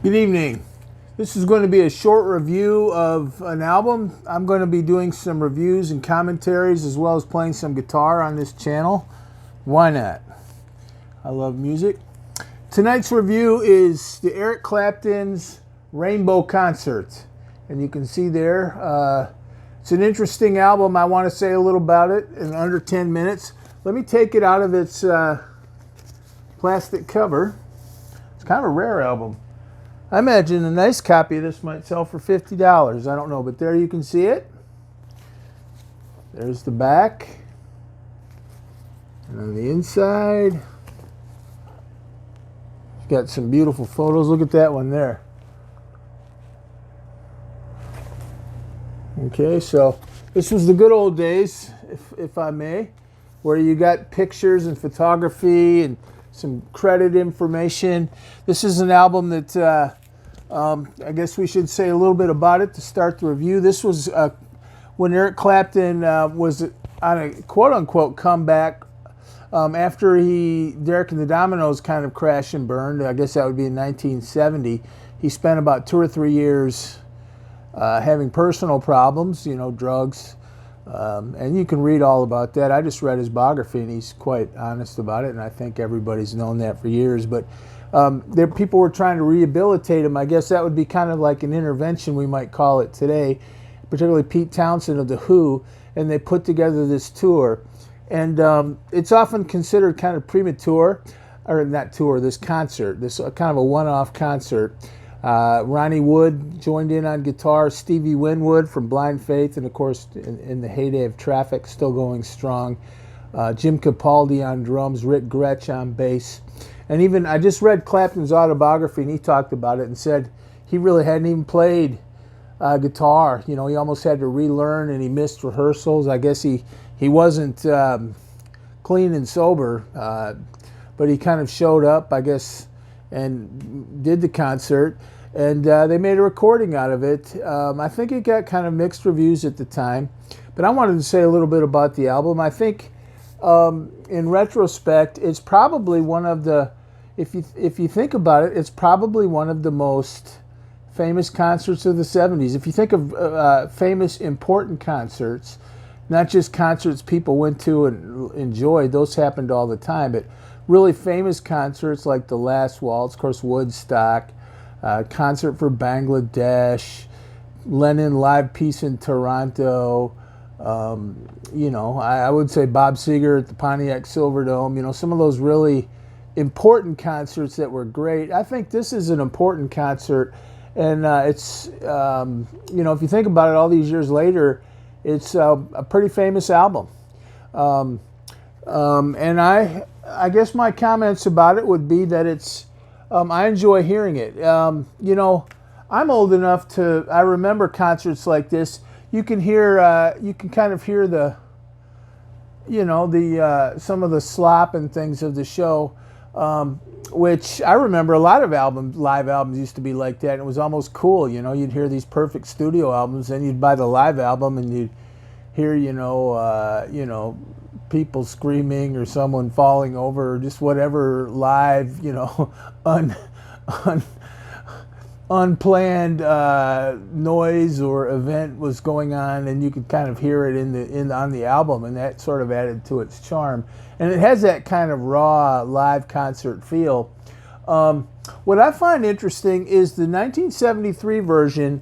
Good evening. This is going to be a short review of an album. I'm going to be doing some reviews and commentaries as well as playing some guitar on this channel. Why not? I love music. Tonight's review is the Eric Clapton's Rainbow Concert. And you can see there, it's an interesting album. I want to say a little about it in under 10 minutes. Let me take it out of its plastic cover. It's kind of a rare album. I imagine a nice copy of this might sell for $50. I don't know, but there you can see it. There's the back. And on the inside, it's got some beautiful photos. Look at that one there. Okay, so this was the good old days, if I may, where you got pictures and photography and some credit information. This is an album that I guess we should say a little bit about it to start the review. This was when Eric Clapton was on a quote-unquote comeback after Derek and the Dominoes kind of crashed and burned. I guess that would be in 1970. He spent about 2 or 3 years having personal problems, drugs. And you can read all about that. I just read his biography, and he's quite honest about it, and I think everybody's known that for years. But people were trying to rehabilitate him. I guess that would be kind of like an intervention, we might call it today, particularly Pete Townsend of The Who, and they put together this tour. And it's often considered kind of premature, or not tour, this concert, this kind of a one-off concert. Ronnie Wood joined in on guitar, Stevie Winwood from Blind Faith, and of course in the heyday of Traffic, still going strong. Jim Capaldi on drums, Rick Gretsch on bass. And even, I just read Clapton's autobiography, and he talked about it and said he really hadn't even played guitar. He almost had to relearn, and he missed rehearsals. I guess he wasn't clean and sober, but he kind of showed up, I guess, and did the concert, and they made a recording out of it. I think it got kind of mixed reviews at the time, but I wanted to say a little bit about the album. I think in retrospect, it's probably one of the, if you think about it, it's probably one of the most famous concerts of the 70s. If you think of famous, important concerts, not just concerts people went to and enjoyed, those happened all the time, but really famous concerts like The Last Waltz, of course, Woodstock, Concert for Bangladesh, Lennon Live Piece in Toronto, I would say Bob Seger at the Pontiac Silverdome, some of those really important concerts that were great. I think this is an important concert, and it's, if you think about it all these years later, it's a pretty famous album. And I guess my comments about it would be that it's, I enjoy hearing it. I'm old enough I remember concerts like this. You can hear, you can kind of hear some of the slop and things of the show, which I remember a lot of live albums used to be like that. And it was almost cool, you'd hear these perfect studio albums, and you'd buy the live album, and you'd hear, people screaming or someone falling over or just whatever live, unplanned noise or event was going on, and you could kind of hear it on the album, and that sort of added to its charm. And it has that kind of raw live concert feel. What I find interesting is the 1973 version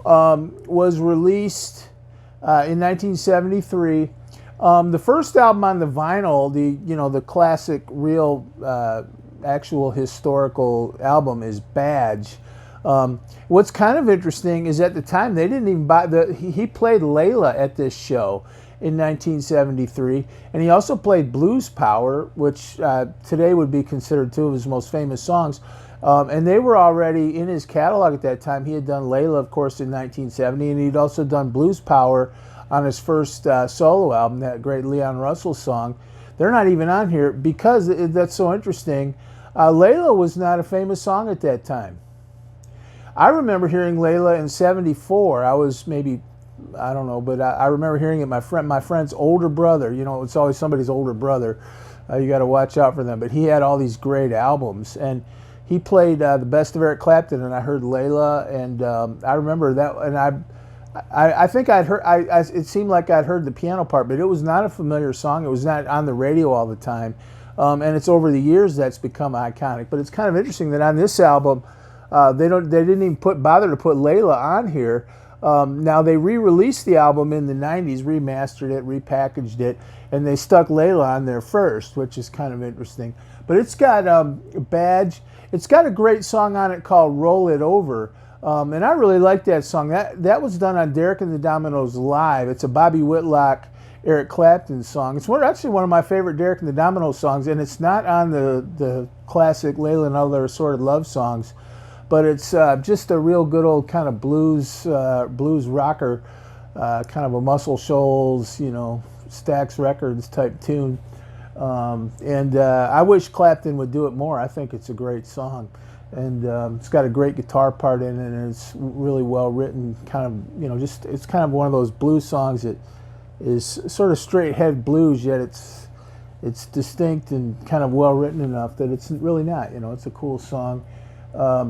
was released in 1973. The first album on the vinyl, the classic, real, actual historical album is Badge. What's kind of interesting is at the time they didn't even buy he played Layla at this show in 1973, and he also played Blues Power, which today would be considered 2 of his most famous songs. And they were already in his catalog at that time. He had done Layla, of course, in 1970, and he'd also done Blues Power on his first solo album, that great Leon Russell song. They're not even on here because that's so interesting. Layla was not a famous song at that time. I remember hearing Layla in 74. I was maybe, I don't know, but I remember hearing it. My friend's older brother, it's always somebody's older brother. You got to watch out for them. But he had all these great albums. And he played the best of Eric Clapton, and I heard Layla, and I remember that, and I think I'd heard, it seemed like I'd heard the piano part, but it was not a familiar song. It was not on the radio all the time, and it's over the years that's become iconic. But it's kind of interesting that on this album, they didn't even bother to put Layla on here. Now they re-released the album in the '90s, remastered it, repackaged it, and they stuck Layla on there first, which is kind of interesting. But it's got a Badge. It's got a great song on it called "Roll It Over." And I really like that song. That was done on Derek and the Dominoes Live. It's a Bobby Whitlock, Eric Clapton song. It's actually one of my favorite Derek and the Dominoes songs, and it's not on the classic Layla and Other Assorted Love Songs, but it's just a real good old kind of blues rocker, kind of a Muscle Shoals, Stax Records type tune. I wish Clapton would do it more. I think it's a great song. And it's got a great guitar part in it, and it's really well written. Kind of, it's kind of one of those blues songs that is sort of straight head blues, yet it's distinct and kind of well written enough that it's really not. It's a cool song.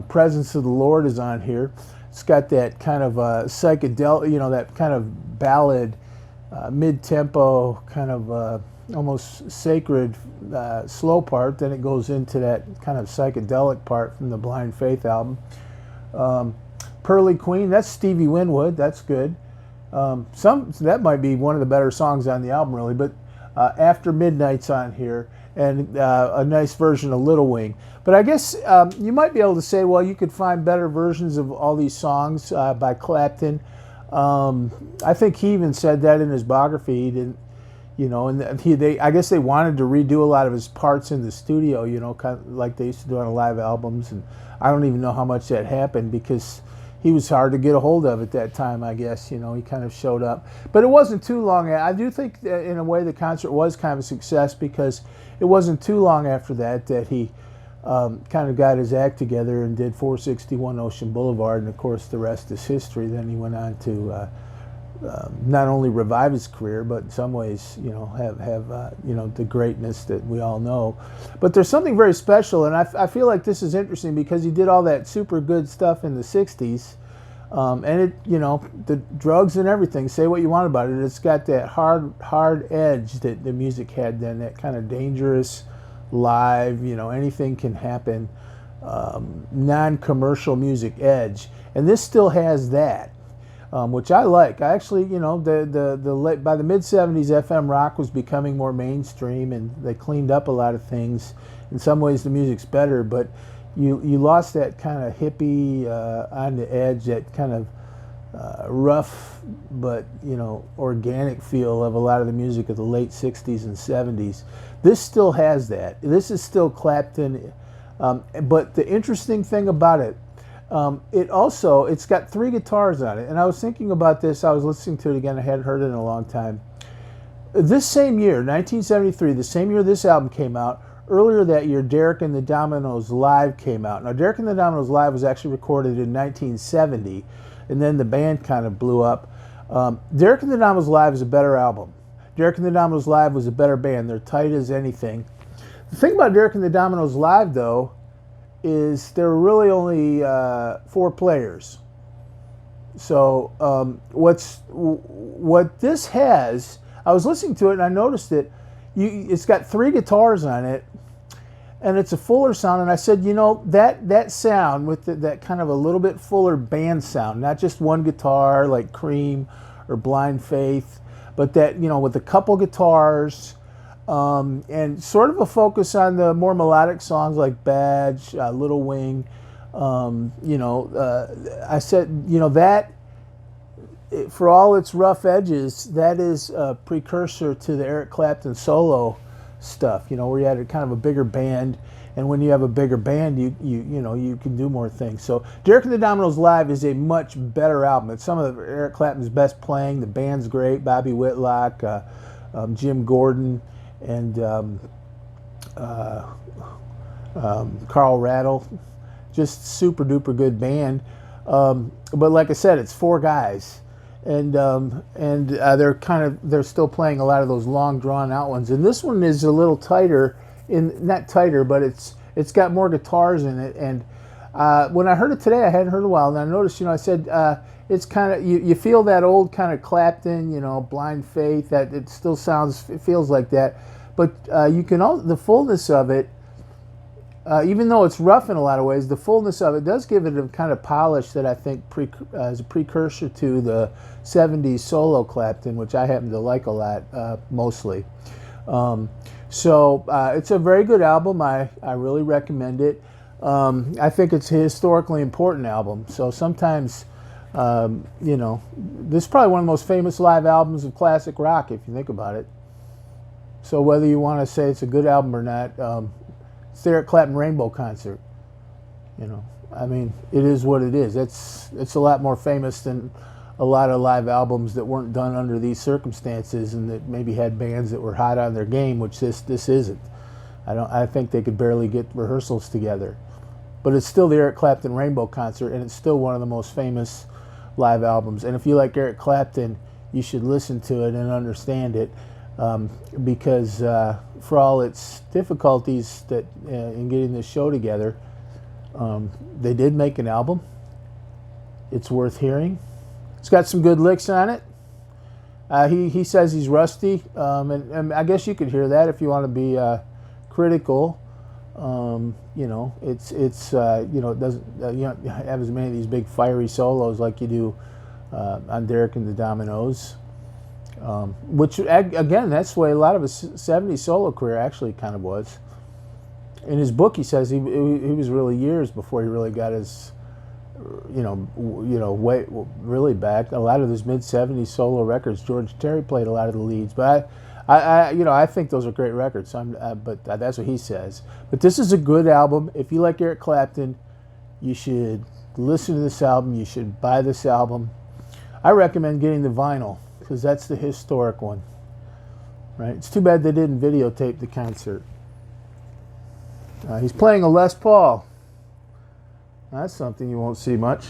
Presence of the Lord is on here. It's got that kind of psychedelic, that kind of ballad, mid-tempo, kind of almost sacred slow part. Then it goes into that kind of psychedelic part from the Blind Faith album. Pearly Queen, that's Stevie Winwood. That's good. That might be one of the better songs on the album, really. But After Midnight's on here, and a nice version of Little Wing. But I guess you might be able to say, well, you could find better versions of all these songs by Clapton. I think he even said that in his biography. He didn't. I guess they wanted to redo a lot of his parts in the studio, kind of like they used to do on live albums, and I don't even know how much that happened because he was hard to get a hold of at that time, I guess. He kind of showed up. But it wasn't too long. I do think that in a way the concert was kind of a success because it wasn't too long after that he kind of got his act together and did 461 Ocean Boulevard, and of course the rest is history. Then he went on to not only revive his career, but in some ways, have the greatness that we all know. But there's something very special, and I feel like this is interesting because he did all that super good stuff in the '60s, and it, the drugs and everything. Say what you want about it, it's got that hard edge that the music had then, that kind of dangerous, live, anything can happen, non-commercial music edge, and this still has that. Which I like. I actually, by the mid-'70s, FM rock was becoming more mainstream, and they cleaned up a lot of things. In some ways, the music's better, but you lost that kind of hippie on the edge, that kind of rough but organic feel of a lot of the music of the late '60s and '70s. This still has that. This is still Clapton, but the interesting thing about it. It's got 3 guitars on it, and I was thinking about this. I was listening to it again. I hadn't heard it in a long time. This same year, 1973, the same year this album came out, earlier that year, Derek and the Dominoes Live came out. Now, Derek and the Dominoes Live was actually recorded in 1970, and then the band kind of blew up. Derek and the Dominoes Live is a better album. Derek and the Dominoes Live was a better band. They're tight as anything. The thing about Derek and the Dominoes Live, though, is there were really only 4 players. So what this has, I was listening to it and I noticed that it's got 3 guitars on it, and it's a fuller sound. And I said, that sound with that kind of a little bit fuller band sound, not just one guitar like Cream or Blind Faith, but that with a couple guitars. And sort of a focus on the more melodic songs like Badge, Little Wing. I said, that for all its rough edges, that is a precursor to the Eric Clapton solo stuff, where you had a kind of a bigger band. And when you have a bigger band, you can do more things. So Derek and the Dominoes Live is a much better album. It's some of Eric Clapton's best playing. The band's great. Bobby Whitlock, Jim Gordon, and Carl Rattle, just super duper good band. But like I said, it's 4 guys, and they're still playing a lot of those long drawn out ones. And this one is a little tighter, not tighter, but it's it's got more guitars in it. And when I heard it today, I hadn't heard it in a while, and I noticed, I said it's kind of, you feel that old kind of Clapton, Blind Faith, that it still sounds, it feels like that. But you can also, the fullness of it, even though it's rough in a lot of ways, the fullness of it does give it a kind of polish that I think is a precursor to the 70s solo Clapton, which I happen to like a lot, mostly. So it's a very good album. I really recommend it. I think it's a historically important album. So sometimes, this is probably one of the most famous live albums of classic rock, if you think about it. So whether you want to say it's a good album or not, it's the Eric Clapton Rainbow Concert. I mean, it is what it is. It's a lot more famous than a lot of live albums that weren't done under these circumstances and that maybe had bands that were hot on their game, which this isn't. I think they could barely get rehearsals together. But it's still the Eric Clapton Rainbow Concert, and it's still one of the most famous live albums. And if you like Eric Clapton, you should listen to it and understand it. Because for all its difficulties that in getting this show together, they did make an album. It's worth hearing. It's got some good licks on it. He says he's rusty, and I guess you could hear that if you want to be critical. It doesn't you don't have as many of these big fiery solos like you do on Derek and the Dominoes. Which, again, that's the way a lot of his 70s solo career actually kind of was. In his book, he says he was really years before he really got his, way really back. A lot of his mid-70s solo records, George Terry played a lot of the leads. But I think those are great records. But that's what he says. But this is a good album. If you like Eric Clapton, you should listen to this album. You should buy this album. I recommend getting the vinyl, because that's the historic one, right? It's too bad they didn't videotape the concert. He's playing a Les Paul. That's something you won't see much.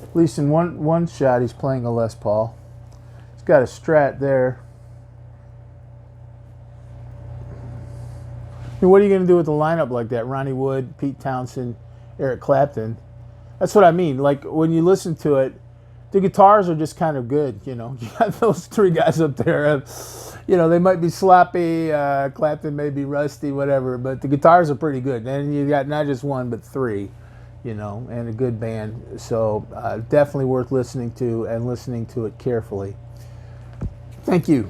At least in one shot, he's playing a Les Paul. He's got a Strat there. I mean, what are you going to do with a lineup like that? Ronnie Wood, Pete Townsend, Eric Clapton. That's what I mean. Like, when you listen to it, the guitars are just kind of good, You got those three guys up there. They might be sloppy. Clapton may be rusty, whatever. But the guitars are pretty good. And you got not just one, but three, and a good band. So definitely worth listening to, and listening to it carefully. Thank you.